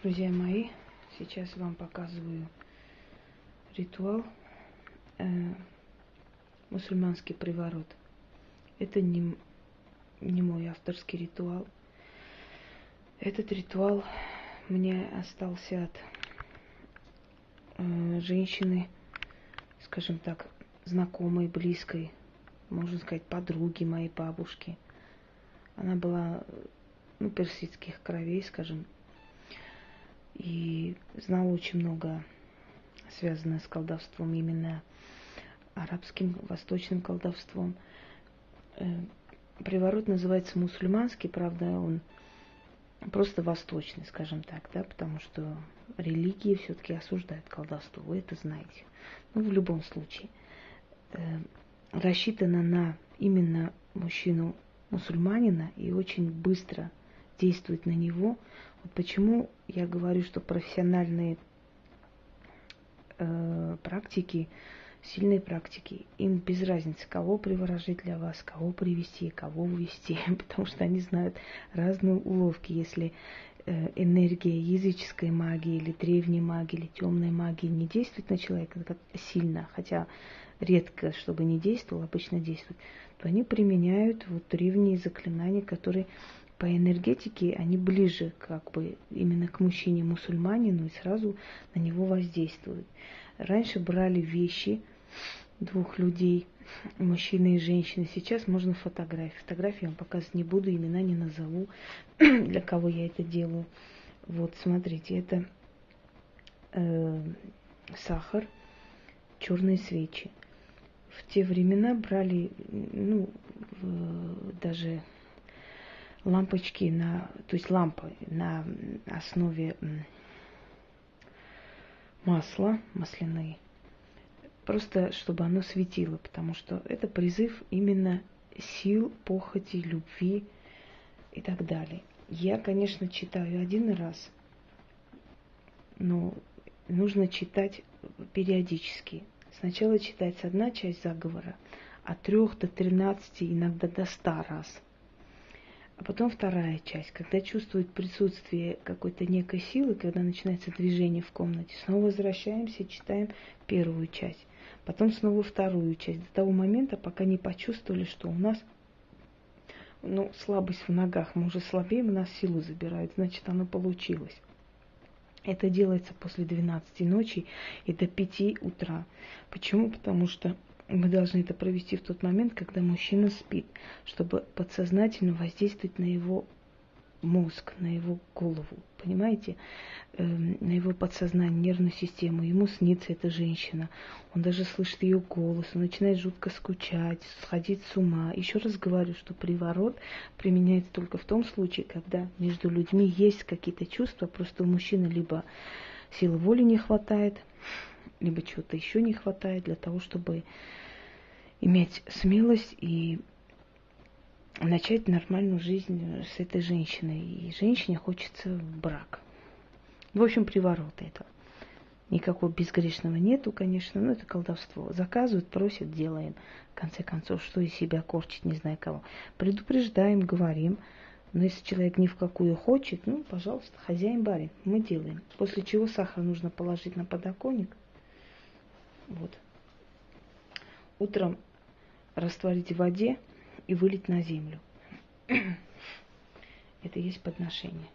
Друзья мои, сейчас вам показываю ритуал мусульманский приворот. Это не мой авторский ритуал. Этот ритуал мне остался от женщины, скажем так, знакомой, близкой, можно сказать, подруги моей бабушки. Она была, персидских кровей, скажем, и знала очень много, связанное с колдовством, именно арабским, восточным колдовством. Приворот называется мусульманский, правда, он просто восточный, скажем так, да, потому что религии все-таки осуждают колдовство, вы это знаете. В любом случае, рассчитано на именно мужчину-мусульманина и очень быстро действует на него. Вот почему я говорю, что профессиональные практики, сильные практики, им без разницы, кого приворожить для вас, кого привести, кого увести, потому что они знают разные уловки. Если энергия языческой магии или древней магии или темной магии не действует на человека как сильно, хотя редко, чтобы не действовал, обычно действует, то они применяют вот древние заклинания, которые по энергетике, они ближе как бы именно к мужчине-мусульманину и сразу на него воздействуют. Раньше брали вещи двух людей, мужчины и женщины. Сейчас можно фотографии. Фотографии я вам показывать не буду, имена не назову, для кого я это делаю. Вот, смотрите, это сахар, черные свечи. В те времена брали, даже лампочки то есть лампы на основе масла, масляные, просто чтобы оно светило, потому что это призыв именно сил, похоти, любви и так далее. Я, конечно, читаю один раз, но нужно читать периодически. Сначала читается одна часть заговора, от 3 до 13, иногда до 100 раз. А потом вторая часть, когда чувствует присутствие какой-то некой силы, когда начинается движение в комнате, снова возвращаемся, читаем первую часть, потом снова вторую часть, до того момента, пока не почувствовали, что у нас слабость в ногах, мы уже слабеем, у нас силу забирают, значит, оно получилось. Это делается после 12 ночи и до 5 утра. Почему? Потому что мы должны это провести в тот момент, когда мужчина спит, чтобы подсознательно воздействовать на его мозг, на его голову, понимаете, на его подсознание, нервную систему. Ему снится эта женщина, он даже слышит ее голос, он начинает жутко скучать, сходить с ума. Еще раз говорю, что приворот применяется только в том случае, когда между людьми есть какие-то чувства, просто у мужчины либо силы воли не хватает, либо чего-то еще не хватает для того, чтобы иметь смелость и начать нормальную жизнь с этой женщиной. И женщине хочется брак. В общем, приворот это. Никакого безгрешного нету, конечно, но это колдовство. Заказывают, просят, делаем. В конце концов, что из себя корчить, не знаю кого. Предупреждаем, говорим. Но если человек ни в какую хочет, пожалуйста, хозяин барин, мы делаем. После чего сахар нужно положить на подоконник. Вот. Утром растворить в воде и вылить на землю. Это есть подношение.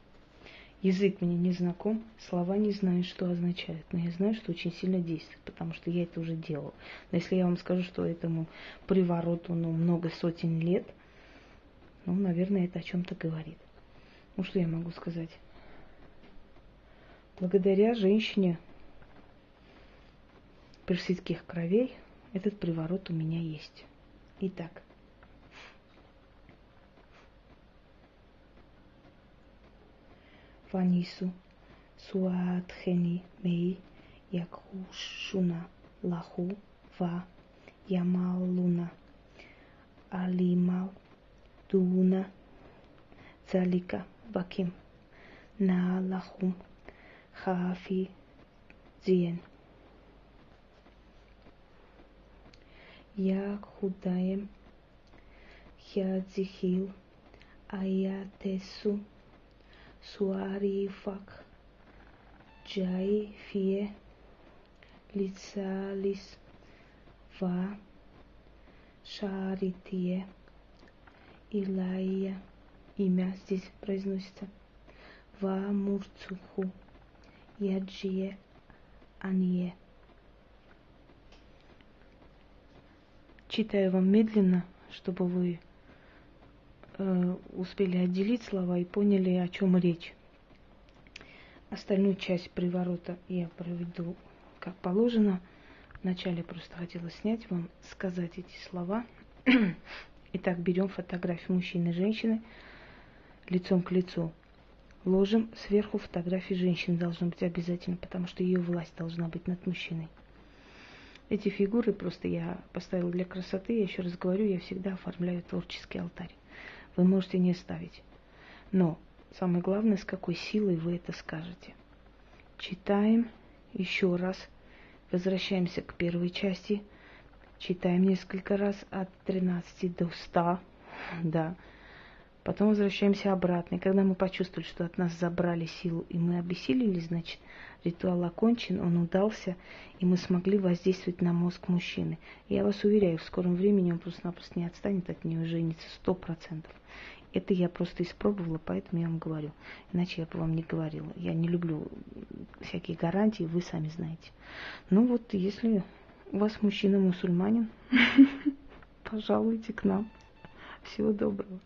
Язык мне не знаком, слова не знаю, что означают, но я знаю, что очень сильно действует, потому что я это уже делала. Но если я вам скажу, что этому привороту много сотен лет, наверное, это о чем-то говорит. Что я могу сказать? Благодаря женщине персидских кровей этот приворот у меня есть. Итак. Ванису суатхени мей якхушуна лаху ва ямалуна алимал дуна залика ваким на лахум хафи зиен. Я худаем хядзихил аятесу суарифак Джай, Фе, Лица, Лис, Ва, Шаритие, Илая, имя здесь произносится, Ва Мурцуху, Яджие, Анье. Читаю вам медленно, чтобы вы успели отделить слова и поняли, о чем речь. Остальную часть приворота я проведу как положено. Вначале просто хотела снять вам, сказать эти слова. Итак, берем фотографию мужчины и женщины лицом к лицу. Ложим сверху фотографии женщины, должно быть обязательно, потому что ее власть должна быть над мужчиной. Эти фигуры просто я поставила для красоты. Я еще раз говорю, я всегда оформляю творческий алтарь. Вы можете не ставить. Но самое главное, с какой силой вы это скажете. Читаем еще раз. Возвращаемся к первой части. Читаем несколько раз от 13 до 100. Да. Потом возвращаемся обратно. И когда мы почувствовали, что от нас забрали силу, и мы обессилели, значит, ритуал окончен, он удался, и мы смогли воздействовать на мозг мужчины. И я вас уверяю, в скором времени он просто-напросто не отстанет от нее, женится 100%. Это я просто испробовала, поэтому я вам говорю. Иначе я бы вам не говорила. Я не люблю всякие гарантии, вы сами знаете. Ну вот, если у вас мужчина мусульманин, пожалуйте к нам. Всего доброго.